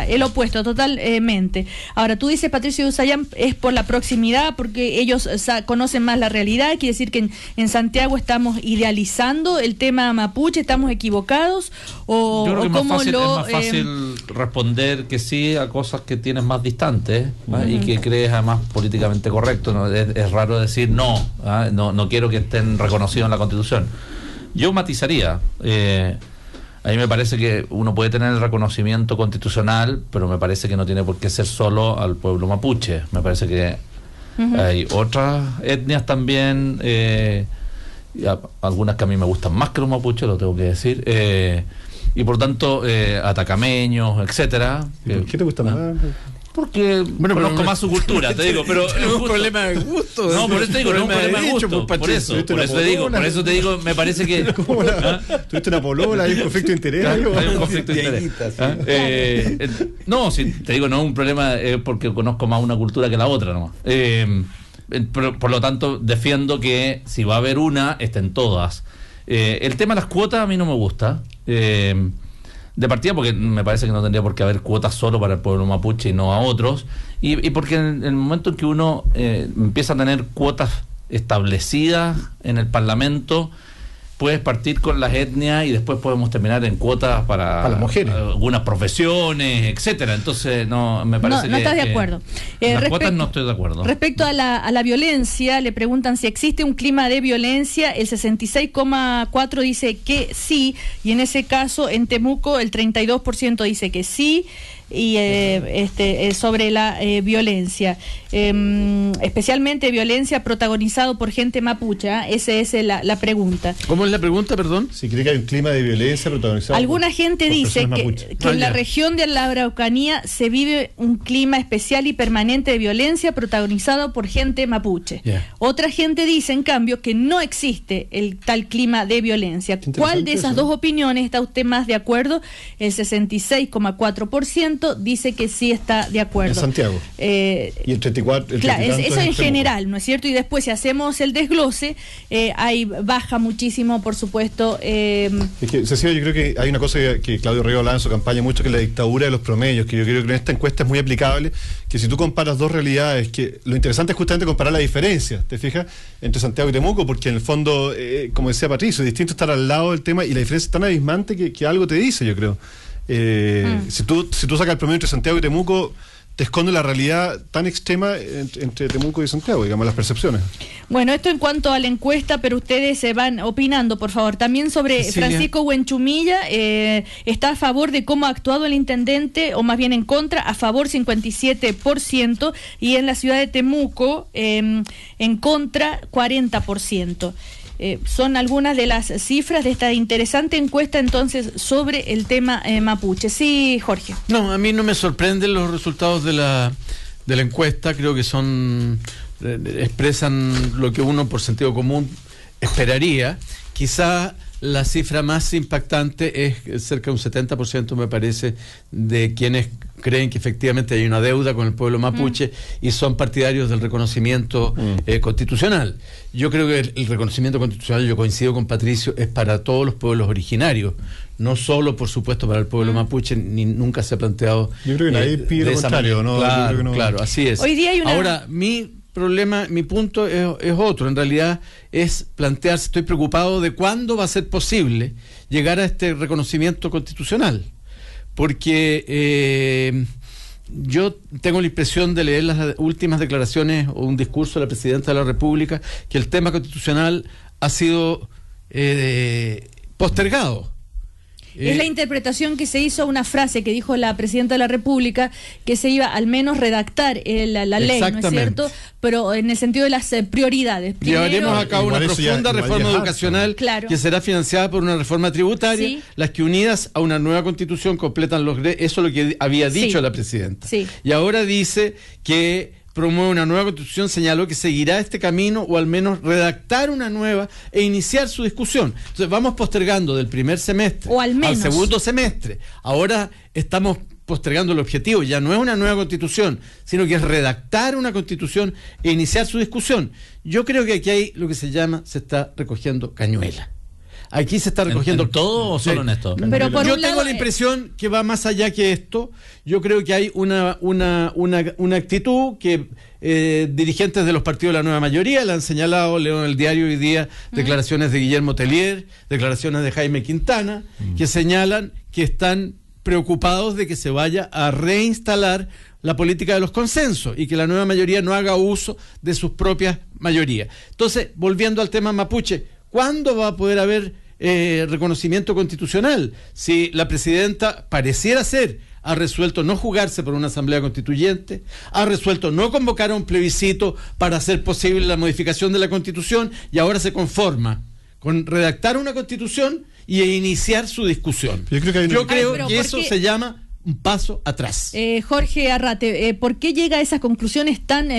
el opuesto, totalmente. Ahora, tú dices, Patricio Duzayán, es por la proximidad, porque ellos conocen más la realidad. Quiere decir que en Santiago estamos idealizando el tema mapuche, ¿estamos equivocados? Yo creo que es más fácil responder que sí a cosas que tienes más distantes y que crees además políticamente correcto. ¿No? Es raro decir no quiero que estén reconocidos en la Constitución. Yo matizaría. A mí me parece que uno puede tener el reconocimiento constitucional, pero me parece que no tiene por qué ser solo al pueblo mapuche. Me parece que hay otras etnias también, algunas que a mí me gustan más que los mapuches, lo tengo que decir, y por tanto atacameños, etcétera. ¿Por qué te gusta más? Porque conozco más su cultura, te digo, pero no es un problema de gusto. No, por eso te digo, no es un problema de gusto. Por eso te digo, me parece que tuviste una polola, hay un conflicto de interés. Hay un conflicto de interés. No, sí, te digo, no es un problema porque conozco más una cultura que la otra, nomás. Por lo tanto, defiendo que si va a haber una, estén todas. El tema de las cuotas a mí no me gusta. de partida porque me parece que no tendría por qué haber cuotas solo para el pueblo mapuche y no a otros, y porque en el momento en que uno empieza a tener cuotas establecidas en el Parlamento, puedes partir con las etnias y después podemos terminar en cuotas para las mujeres, algunas profesiones, etcétera. Entonces no me parece no estás de acuerdo. Las cuotas no estoy de acuerdo. Respecto a la violencia, le preguntan si existe un clima de violencia. El 66,4 dice que sí, y en ese caso en Temuco el 32% dice que sí. Y sobre la violencia, especialmente violencia protagonizado por gente mapuche. Esa es la pregunta. ¿Cómo es la pregunta, perdón? Si cree que hay un clima de violencia protagonizado. Alguna gente dice que en la región de la Araucanía se vive un clima especial y permanente de violencia protagonizado por gente mapuche. Otra gente dice, en cambio, que no existe el tal clima de violencia. ¿Cuál de esas dos opiniones está usted más de acuerdo? El 66,4% dice que sí está de acuerdo. En Santiago. Y el 34%. Claro, eso en general, ¿no es cierto? Y después, si hacemos el desglose, ahí baja muchísimo, por supuesto. Es que, Cecilia, yo creo que hay una cosa que Claudio Rego hablaba en su campaña mucho, que es la dictadura de los promedios, que yo creo que en esta encuesta es muy aplicable, que si tú comparas dos realidades, que lo interesante es justamente comparar la diferencia, ¿te fijas? Entre Santiago y Temuco, porque en el fondo, como decía Patricio, es distinto estar al lado del tema y la diferencia es tan abismante que algo te dice, yo creo. Si tú sacas el promedio entre Santiago y Temuco, te esconde la realidad tan extrema entre Temuco y Santiago, digamos, las percepciones. Bueno, esto en cuanto a la encuesta, pero ustedes se van opinando, por favor. También sobre Francisco Huenchumilla, está a favor de cómo ha actuado el intendente, o más bien en contra, a favor 57%, y en la ciudad de Temuco, en contra 40%. Son algunas de las cifras de esta interesante encuesta entonces sobre el tema mapuche. Sí, Jorge. No, a mí no me sorprenden los resultados de la encuesta. Creo que expresan lo que uno por sentido común esperaría. Quizá la cifra más impactante es cerca de un 70%, me parece, de quienes creen que efectivamente hay una deuda con el pueblo mapuche y son partidarios del reconocimiento constitucional. Yo creo que el reconocimiento constitucional, yo coincido con Patricio, es para todos los pueblos originarios, no solo, por supuesto, para el pueblo mapuche, ni nunca se ha planteado. Yo creo que nadie pide lo contrario, ¿no? Claro, así es. Hoy día hay una... Ahora, mi punto es otro. En realidad es plantearse, estoy preocupado de cuándo va a ser posible llegar a este reconocimiento constitucional, porque yo tengo la impresión de leer las últimas declaraciones o un discurso de la Presidenta de la República que el tema constitucional ha sido postergado. Es la interpretación que se hizo a una frase que dijo la Presidenta de la República, que se iba al menos redactar la ley, ¿no es cierto? Pero en el sentido de las prioridades. Llevaremos a cabo una profunda reforma educacional que será financiada por una reforma tributaria, las que unidas a una nueva constitución completan los... Eso es lo que había dicho la Presidenta. Y ahora dice que promueve una nueva constitución, señaló que seguirá este camino o al menos redactar una nueva e iniciar su discusión. Entonces vamos postergando del primer semestre al segundo semestre. Ahora estamos postergando el objetivo, ya no es una nueva constitución, sino que es redactar una constitución e iniciar su discusión. Yo creo que aquí hay lo que se está recogiendo cañuela. Aquí se está recogiendo ¿En todo o solo en esto? Pero yo tengo la impresión que va más allá que esto. Yo creo que hay una actitud que dirigentes de los partidos de la nueva mayoría la han señalado. Leo en el diario hoy día declaraciones de Guillermo Tellier, declaraciones de Jaime Quintana, que señalan que están preocupados de que se vaya a reinstalar la política de los consensos y que la nueva mayoría no haga uso de sus propias mayorías. Entonces, volviendo al tema mapuche, ¿cuándo va a poder haber reconocimiento constitucional? Si la Presidenta pareciera ha resuelto no jugarse por una asamblea constituyente, ha resuelto no convocar a un plebiscito para hacer posible la modificación de la Constitución y ahora se conforma con redactar una Constitución y iniciar su discusión. Yo creo que eso se llama un paso atrás. Jorge Arrate, ¿por qué llega a esas conclusiones tan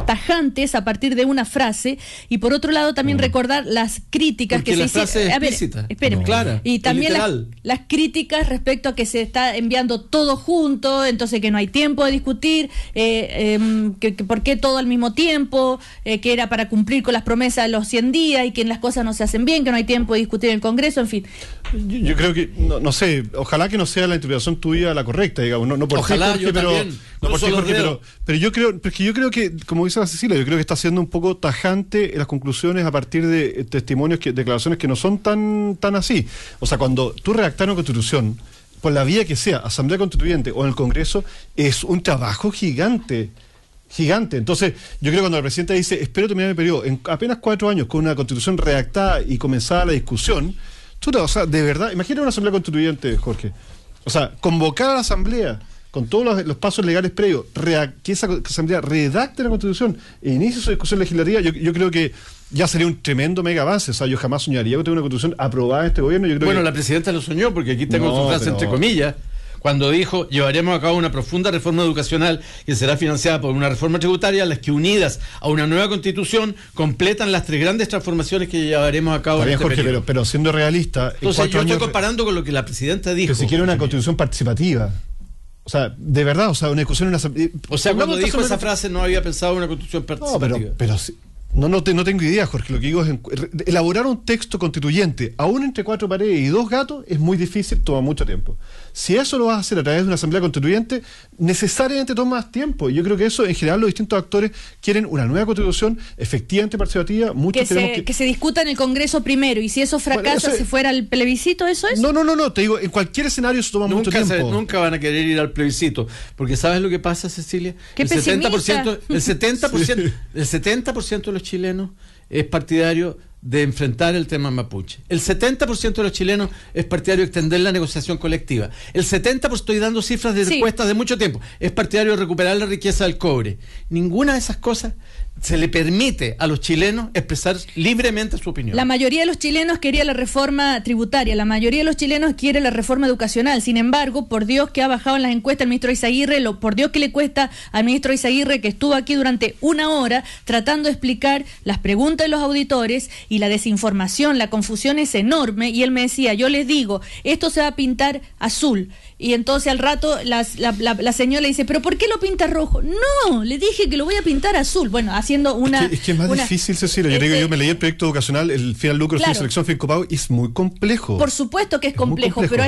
tajantes a partir de una frase? Y por otro lado también recordar las críticas porque que se hicieron. Frase explícita. Espéreme. Clara, y también las críticas respecto a que se está enviando todo junto, entonces que no hay tiempo de discutir, que por qué todo al mismo tiempo, que era para cumplir con las promesas de los 100 días y que las cosas no se hacen bien, que no hay tiempo de discutir en el Congreso, en fin. Yo creo que, no sé, ojalá que no sea la interpretación tuya la correcta, digamos, no por ojalá, ti, Jorge, pero también, no por ti, Jorge, pero yo creo que, como dice la Cecilia, yo creo que está siendo un poco tajante en las conclusiones a partir de testimonios, declaraciones que no son tan así. O sea, cuando tú redactas una constitución, por la vía que sea, Asamblea Constituyente o en el Congreso, es un trabajo gigante. Entonces, yo creo que cuando la presidenta dice, espero terminar el periodo en apenas 4 años con una constitución redactada y comenzada la discusión, o sea, de verdad, imagina una Asamblea Constituyente, Jorge. O sea, convocar a la Asamblea con todos los pasos legales previos, que esa Asamblea redacte la Constitución e inicie su discusión legislativa, yo creo que ya sería un tremendo mega avance. O sea, yo jamás soñaría que tenga una Constitución aprobada en este gobierno. Yo creo la presidenta lo soñó, porque aquí tengo su frase entre comillas, cuando dijo, llevaremos a cabo una profunda reforma educacional que será financiada por una reforma tributaria, las que unidas a una nueva Constitución completan las 3 grandes transformaciones que llevaremos a cabo. Está bien, Jorge, pero siendo realista, entonces yo estoy comparando con lo que la presidenta dijo. Que si quiere una Constitución participativa. O sea, de verdad, o sea, una discusión en una asamblea. O sea, cuando dijo esa frase no había pensado en una Constitución participativa. No, pero no tengo idea, Jorge. Lo que digo es elaborar un texto constituyente, aún entre 4 paredes y 2 gatos, es muy difícil, toma mucho tiempo. Si eso lo vas a hacer a través de una asamblea constituyente, necesariamente toma más tiempo. Y yo creo que eso, en general, los distintos actores quieren una nueva constitución efectivamente participativa. Que se discuta en el Congreso primero, y si eso fracasa, se fuera al plebiscito, ¿eso es? No, te digo, en cualquier escenario eso toma mucho tiempo. Nunca van a querer ir al plebiscito, porque ¿sabes lo que pasa, Cecilia? El 70% de los chilenos es partidario de enfrentar el tema mapuche. El 70% de los chilenos es partidario de extender la negociación colectiva. El 70%, estoy dando cifras de encuestas de mucho tiempo, es partidario de recuperar la riqueza del cobre. Ninguna de esas cosas se le permite a los chilenos expresar libremente su opinión. La mayoría de los chilenos quería la reforma tributaria, la mayoría de los chilenos quiere la reforma educacional. Sin embargo, por Dios que ha bajado en las encuestas el ministro Izaguirre, por Dios que le cuesta al ministro Izaguirre, que estuvo aquí durante 1 hora tratando de explicar las preguntas de los auditores, y la desinformación, la confusión es enorme, y él me decía, yo les digo, esto se va a pintar azul. Y entonces al rato la señora le dice, ¿pero por qué lo pinta rojo? No, le dije que lo voy a pintar azul. Bueno, haciendo una... Es que es más difícil, Cecilia. Yo me leí el proyecto educacional, el final lucro, fin de selección, fin copago, y es muy complejo. Por supuesto que es complejo, pero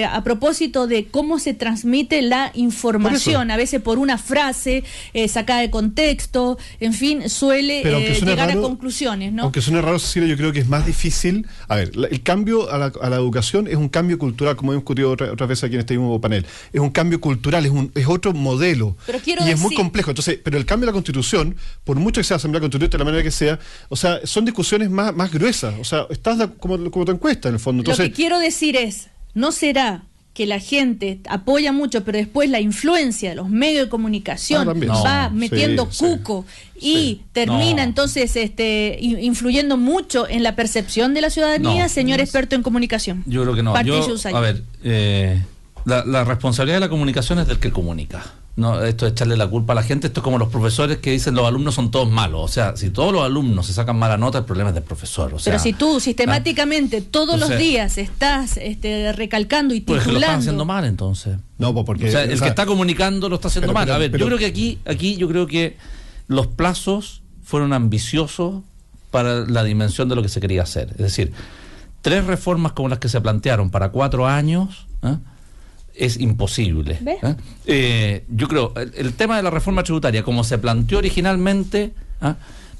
a propósito de cómo se transmite la información, a veces por una frase sacada de contexto, en fin, suele llegar a conclusiones, ¿no? Aunque suene raro, Cecilia, yo creo que es más difícil. A ver, el cambio a la educación es un cambio cultural, como hemos discutido otras veces aquí en este mismo panel. Es un cambio cultural, es otro modelo. Y es muy complejo. Entonces, pero el cambio de la Constitución, por mucho que sea Asamblea Constituyente, de la manera que sea, o sea, son discusiones más gruesas. O sea, estás como tu encuesta, en el fondo. Entonces, lo que quiero decir es, ¿no será que la gente apoya mucho, pero después la influencia de los medios de comunicación va metiendo cuco y termina entonces influyendo mucho en la percepción de la ciudadanía, señor experto en comunicación? Yo creo que no. A ver, la responsabilidad de la comunicación es del que comunica. No, esto es echarle la culpa a la gente. Esto es como los profesores que dicen los alumnos son todos malos. O sea, si todos los alumnos se sacan mala nota, el problema es del profesor. O sea, pero si tú sistemáticamente todos los días estás recalcando y titulando... Pues lo están haciendo mal, entonces. No, porque... el que está comunicando lo está haciendo mal. A ver, yo creo que aquí yo creo que los plazos fueron ambiciosos para la dimensión de lo que se quería hacer. Es decir, 3 reformas como las que se plantearon para 4 años... es imposible. Yo creo, el tema de la reforma tributaria, como se planteó originalmente,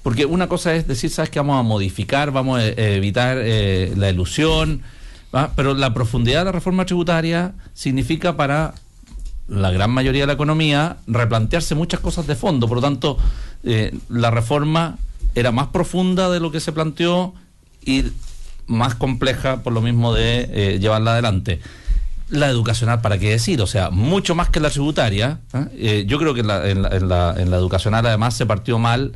porque una cosa es decir, sabes que vamos a modificar, vamos a evitar la elusión, pero la profundidad de la reforma tributaria significa para la gran mayoría de la economía replantearse muchas cosas de fondo. Por lo tanto, la reforma era más profunda de lo que se planteó y más compleja por lo mismo de llevarla adelante. La educacional, ¿para qué decir? O sea, mucho más que la tributaria. Yo creo que en la educacional además se partió mal,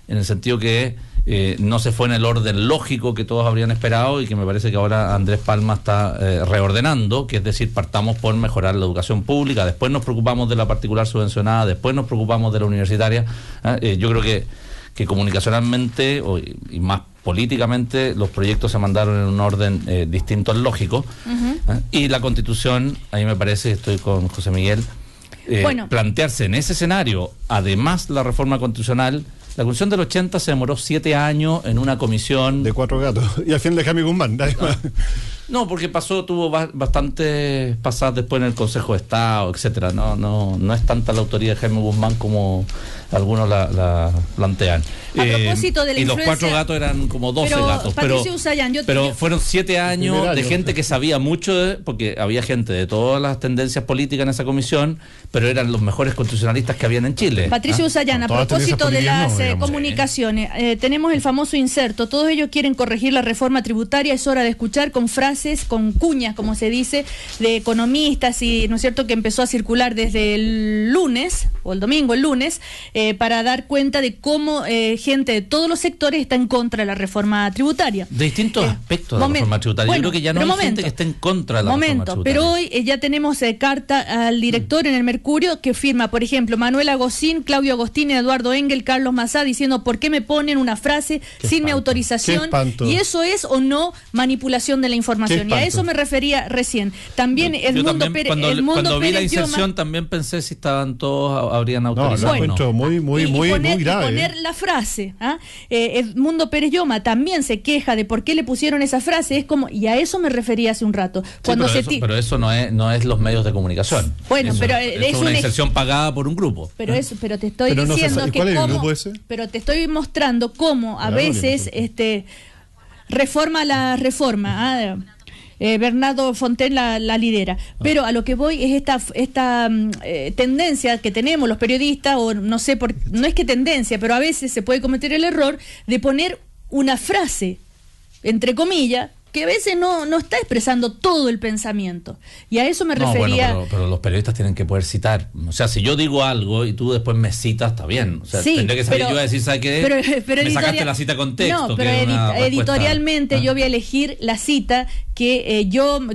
en el sentido que no se fue en el orden lógico que todos habrían esperado y que me parece que ahora Andrés Palma está reordenando, que es decir, partamos por mejorar la educación pública, después nos preocupamos de la particular subvencionada, después nos preocupamos de la universitaria. Yo creo que comunicacionalmente y más políticamente los proyectos se mandaron en un orden distinto al lógico. Y la Constitución, a mí me parece, estoy con José Miguel, plantearse en ese escenario, además la reforma constitucional. La Constitución del 80 se demoró 7 años en una comisión de 4 gatos, y al final de Jaime Guzmán. No, porque tuvo bastante pasadas después en el Consejo de Estado, etcétera. No es tanta la autoridad de Jaime Guzmán como algunos la plantean. A propósito de la y influencia, los 4 gatos eran como 12 gatos. Pero fueron 7 años de gente que sabía mucho, porque había gente de todas las tendencias políticas en esa comisión, pero eran los mejores constitucionalistas que habían en Chile. Patricio Usayán, a propósito de las comunicaciones, tenemos el famoso inserto. Todos ellos quieren corregir la reforma tributaria. Es hora de escuchar con frases, con cuñas, como se dice, de economistas, y no es cierto que empezó a circular desde el lunes, o el domingo, el lunes, para dar cuenta de cómo gente de todos los sectores está en contra de la reforma tributaria. De distintos aspectos de la reforma tributaria. Yo creo que ya no hay gente que esté en contra de la reforma tributaria. Pero hoy ya tenemos carta al director en el Mercurio que firma, por ejemplo, Manuel Agostín, Claudio Agostín, Eduardo Engel, Carlos Mazá, diciendo ¿por qué me ponen una frase sin mi autorización? Y eso es o no manipulación de la información. Y a eso me refería recién. También Edmundo Pérez. Cuando vi la inserción también pensé si estaban todos, habrían autorizado. Muy grave. Poner la frase. Edmundo Pérez Lloma también se queja de por qué le pusieron esa frase. Es como, y a eso me refería hace un rato. Pero eso no es los medios de comunicación. Bueno, eso, pero es una inserción pagada por un grupo. Pero te estoy diciendo que ¿cuál es el grupo ese? Pero te estoy mostrando cómo a veces reforma la reforma. Bernardo Fonten la lidera. Pero a lo que voy es esta tendencia que tenemos los periodistas, o no es que tendencia, pero a veces se puede cometer el error de poner una frase, entre comillas, que a veces no está expresando todo el pensamiento. Y a eso me refería. Pero los periodistas tienen que poder citar. O sea, si yo digo algo y tú después me citas, está bien. O sea, tendría que salir yo a decir, ¿sabes qué? Pero me sacaste la cita con texto. No, pero editorialmente yo voy a elegir la cita que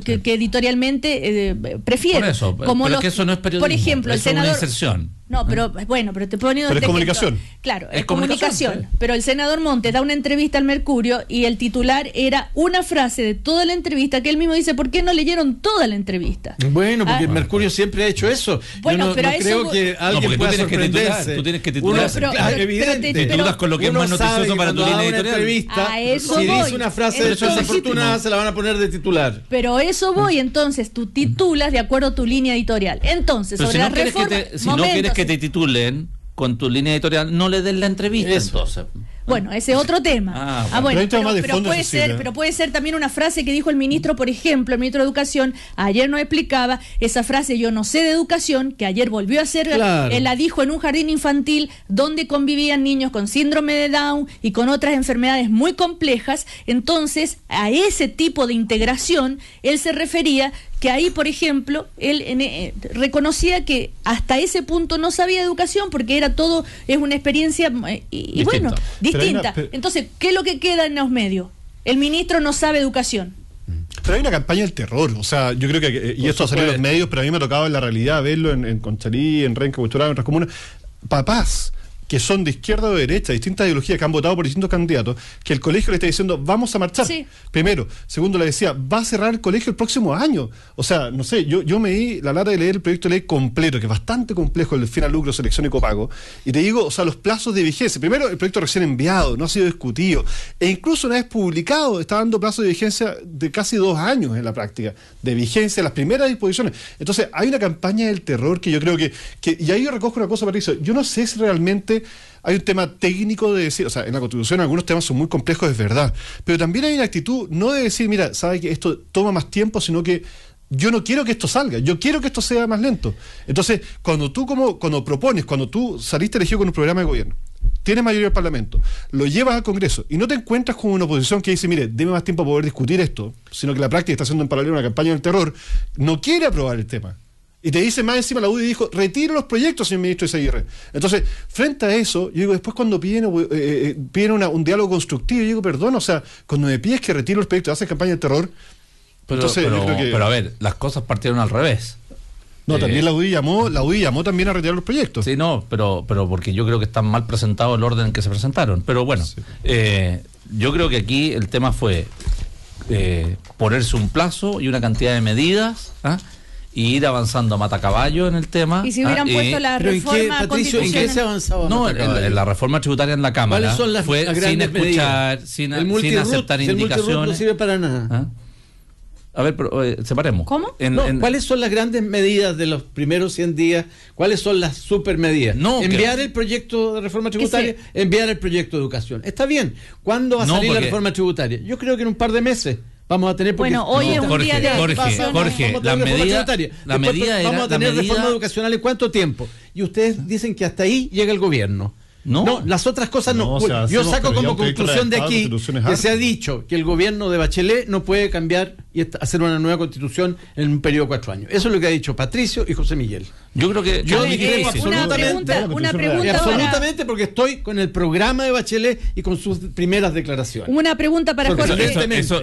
que editorialmente prefiero. Por eso, pero que eso no es periodismo. Por ejemplo, eso el senador... es una inserción. No, pero pero te poniendo pero es comunicación. Claro, es comunicación. Pero el senador Montes da una entrevista al Mercurio y el titular era una frase de toda la entrevista que él mismo dice, ¿por qué no leyeron toda la entrevista? Bueno, porque el Mercurio siempre ha hecho eso. Bueno, yo no creo que alguien pueda sorprenderse. Tú tienes que titular. Evidente. Te titulas con lo que es más noticioso para tu línea editorial. Si dice una frase desafortunada, se la van a poner de titular. Pero eso voy, entonces tú titulas de acuerdo a tu línea editorial. Entonces, sobre la reforma... Si no quieres que te titulen con tu línea editorial, no le den la entrevista. Entonces. Bueno, ese es otro tema. Pero puede ser también una frase que dijo el ministro, por ejemplo, el ministro de Educación, ayer nos explicaba esa frase, yo no sé de educación, que ayer volvió a hacer, él la dijo en un jardín infantil donde convivían niños con síndrome de Down y con otras enfermedades muy complejas. Entonces, a ese tipo de integración, él se refería que ahí, por ejemplo, él reconocía que hasta ese punto no sabía educación porque era todo, es una experiencia distinta. Entonces, ¿qué es lo que queda en los medios? El ministro no sabe educación. Pero hay una campaña del terror, o sea, yo creo que, y esto salió en los medios, pero a mí me ha tocado en la realidad verlo en Conchalí, en Renca, Buenaventura, en otras comunas, papás que son de izquierda o de derecha, distintas ideologías, que han votado por distintos candidatos, que el colegio le está diciendo, vamos a marchar. Sí. Primero. Segundo, le decía, va a cerrar el colegio el próximo año. O sea, no sé, yo me di la lata de leer el proyecto de ley completo, que es bastante complejo, el fin al lucro, selección y copago, y te digo, o sea, los plazos de vigencia. Primero, el proyecto recién enviado, no ha sido discutido, e incluso una vez publicado, está dando plazos de vigencia de casi 2 años en la práctica, de vigencia, las primeras disposiciones. Entonces, hay una campaña del terror que yo creo que y ahí yo recojo una cosa, Patricio, yo no sé si realmente hay un tema técnico de decir, o sea, en la Constitución algunos temas son muy complejos, es verdad, pero también hay una actitud no de decir, mira, sabe que esto toma más tiempo, sino que yo no quiero que esto salga, yo quiero que esto sea más lento. Entonces, cuando tú saliste elegido con un programa de gobierno, tienes mayoría del Parlamento, lo llevas al Congreso y no te encuentras con una oposición que dice, mire, deme más tiempo para poder discutir esto, sino que la práctica está haciendo en paralelo una campaña del terror, no quiere aprobar el tema. Y te dice más encima la UDI dijo, retire los proyectos, señor ministro Izaguirre. Entonces, frente a eso, yo digo, después cuando piden un diálogo constructivo, yo digo, perdón, o sea, cuando me pides que retire los proyectos, haces campaña de terror. Pero a ver, las cosas partieron al revés. No, también la UDI llamó también a retirar los proyectos. Sí, no, pero porque yo creo que están mal presentados el orden en que se presentaron. Pero bueno, sí. Yo creo que aquí el tema fue ponerse un plazo y una cantidad de medidas, y ir avanzando a matacaballo en el tema. Y si hubieran puesto la reforma constitucional. ¿En qué se avanzaba? No, en la reforma tributaria en la Cámara. ¿Cuáles son las sin escuchar, sin aceptar indicaciones. No sirve para nada. A ver, pero separemos. ¿Cómo? ¿Cuáles son las grandes medidas de los primeros 100 días? ¿Cuáles son las super medidas? Enviar el proyecto de reforma tributaria, enviar el proyecto de educación. Está bien. ¿Cuándo va a salir la reforma tributaria? Yo creo que en un par de meses. Vamos a tener hoy es un día de Jorge, la medida vamos a tener reforma educacional en cuánto tiempo. Y ustedes dicen que hasta ahí llega el gobierno. No, las otras cosas no. O sea, yo saco como conclusión de aquí que se ha dicho que el gobierno de Bachelet no puede cambiar y hacer una nueva constitución en un periodo de 4 años. Eso es lo que ha dicho Patricio y José Miguel. Yo creo que yo dije absolutamente porque estoy con el programa de Bachelet y con sus primeras declaraciones. Una pregunta para Jorge.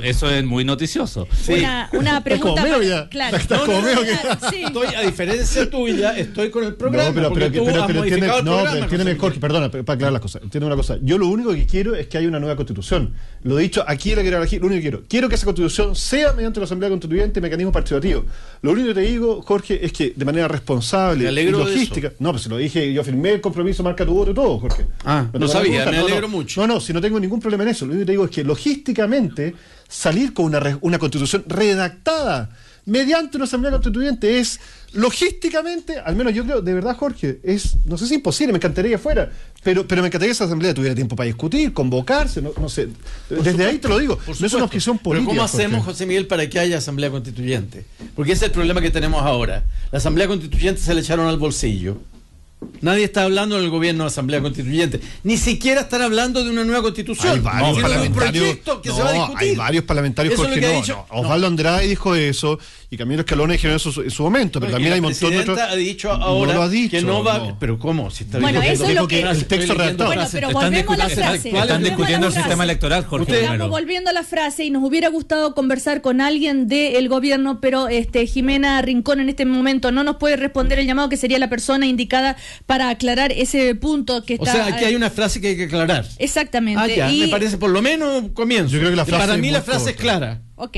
Eso es muy noticioso. Sí. Una pregunta para, claro. Sí. Estoy, a diferencia tuya, estoy con el programa. Entiéndeme, Jorge, perdona, para aclarar las cosas. Entiendo una cosa. Yo lo único que quiero es que haya una nueva constitución. Lo he dicho aquí, lo único que quiero que esa constitución sea mediante la Asamblea Constituyente y mecanismo participativo. Lo único que te digo, Jorge, es que de manera responsable y logística. No, pues se lo dije, yo firmé el compromiso, marca tu voto y todo, Jorge. No sabía, me alegro mucho. No, si no tengo ningún problema en eso. Lo único que te digo es que logísticamente salir con una constitución redactada mediante una Asamblea Constituyente es logísticamente, al menos yo creo, de verdad, Jorge, no sé si es imposible, me encantaría que fuera, pero me encantaría que esa Asamblea tuviera tiempo para discutir, convocarse, no sé. Desde ahí te lo digo, no es una opción política. Pero ¿cómo hacemos, José Miguel, para que haya Asamblea Constituyente? Porque ese es el problema que tenemos ahora. La Asamblea Constituyente se le echaron al bolsillo. Nadie está hablando en el gobierno de Asamblea Constituyente. Ni siquiera están hablando de una nueva constitución. Hay varios parlamentarios. Un proyecto que se va a discutir. Hay varios parlamentarios, Jorge, Osvaldo Andrade dijo eso y Camilo Escalona dijeron eso en su momento, pero también hay un montón de otros. Ha dicho ahora no lo ha dicho, que no va. Pero ¿cómo? Si está eso es lo que el texto redactado. Bueno, pero volvemos a la frase. Están discutiendo el sistema electoral, Jorge. Estamos volviendo a la frase y nos hubiera gustado conversar con alguien del gobierno, pero Jimena Rincón en este momento no nos puede responder el llamado, que sería la persona indicada para aclarar ese punto que está. O sea, aquí hay una frase que hay que aclarar. Exactamente. Me parece por lo menos comienzo. Yo creo que la frase para mí la frase es clara. Ok.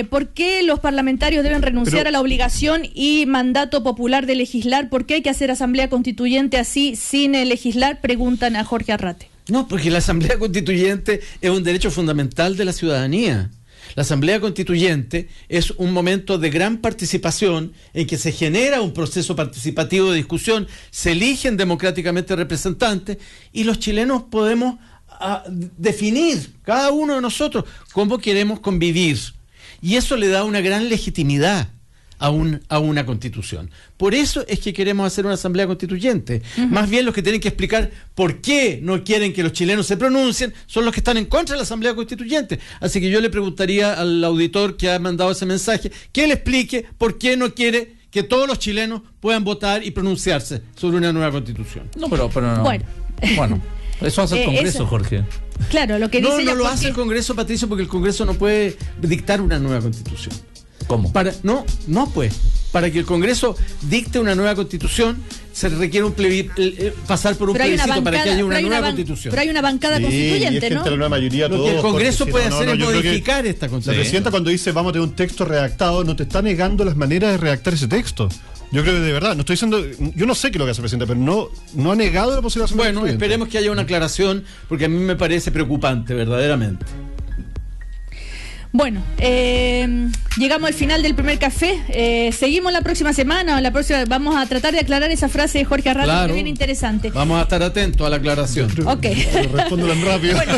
¿Por qué los parlamentarios deben renunciar a la obligación y mandato popular de legislar? ¿Por qué hay que hacer asamblea constituyente así sin legislar? Preguntan a Jorge Arrate. No, porque la asamblea constituyente es un derecho fundamental de la ciudadanía. La Asamblea Constituyente es un momento de gran participación en que se genera un proceso participativo de discusión, se eligen democráticamente representantes y los chilenos podemos definir, cada uno de nosotros, cómo queremos convivir. Y eso le da una gran legitimidad a una constitución. Por eso es que queremos hacer una asamblea constituyente. Más bien los que tienen que explicar por qué no quieren que los chilenos se pronuncien son los que están en contra de la asamblea constituyente. Así que yo le preguntaría al auditor que ha mandado ese mensaje que le explique por qué no quiere que todos los chilenos puedan votar y pronunciarse sobre una nueva constitución. No, pero no. Bueno. Eso hace el Congreso, Jorge. Claro, lo que dice. No lo hace el Congreso, Patricio, porque el Congreso no puede dictar una nueva constitución. ¿Cómo? Pues. Para que el Congreso dicte una nueva constitución, se requiere pasar por un plebiscito para que haya una nueva constitución. Pero hay una bancada constituyente, ¿no? La mayoría, lo que el Congreso puede hacer es modificar esta constitución. La presidenta, cuando dice vamos a tener un texto redactado, no te está negando las maneras de redactar ese texto. Yo creo que de verdad, no estoy diciendo, yo no sé qué es lo que hace la presidenta, pero no ha negado la posibilidad de hacer. Bueno, esperemos que haya una aclaración, porque a mí me parece preocupante, verdaderamente. Bueno, llegamos al final del primer café. Seguimos la próxima semana. Vamos a tratar de aclarar esa frase de Jorge Arrate, que es bien interesante. Vamos a estar atentos a la aclaración. Ok. Respondo tan rápido. Bueno,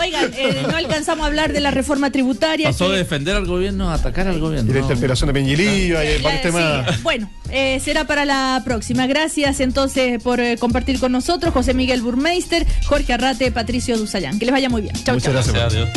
oigan, no alcanzamos a hablar de la reforma tributaria. Pasó de defender al gobierno a atacar al gobierno. Y la interpelación de Peñilillo y varios temas. Sí. Bueno, será para la próxima. Gracias entonces por compartir con nosotros. José Miguel Burmeister, Jorge Arrate, Patricio Duzayán. Que les vaya muy bien. Chau, Muchas chau. Gracias. Adiós.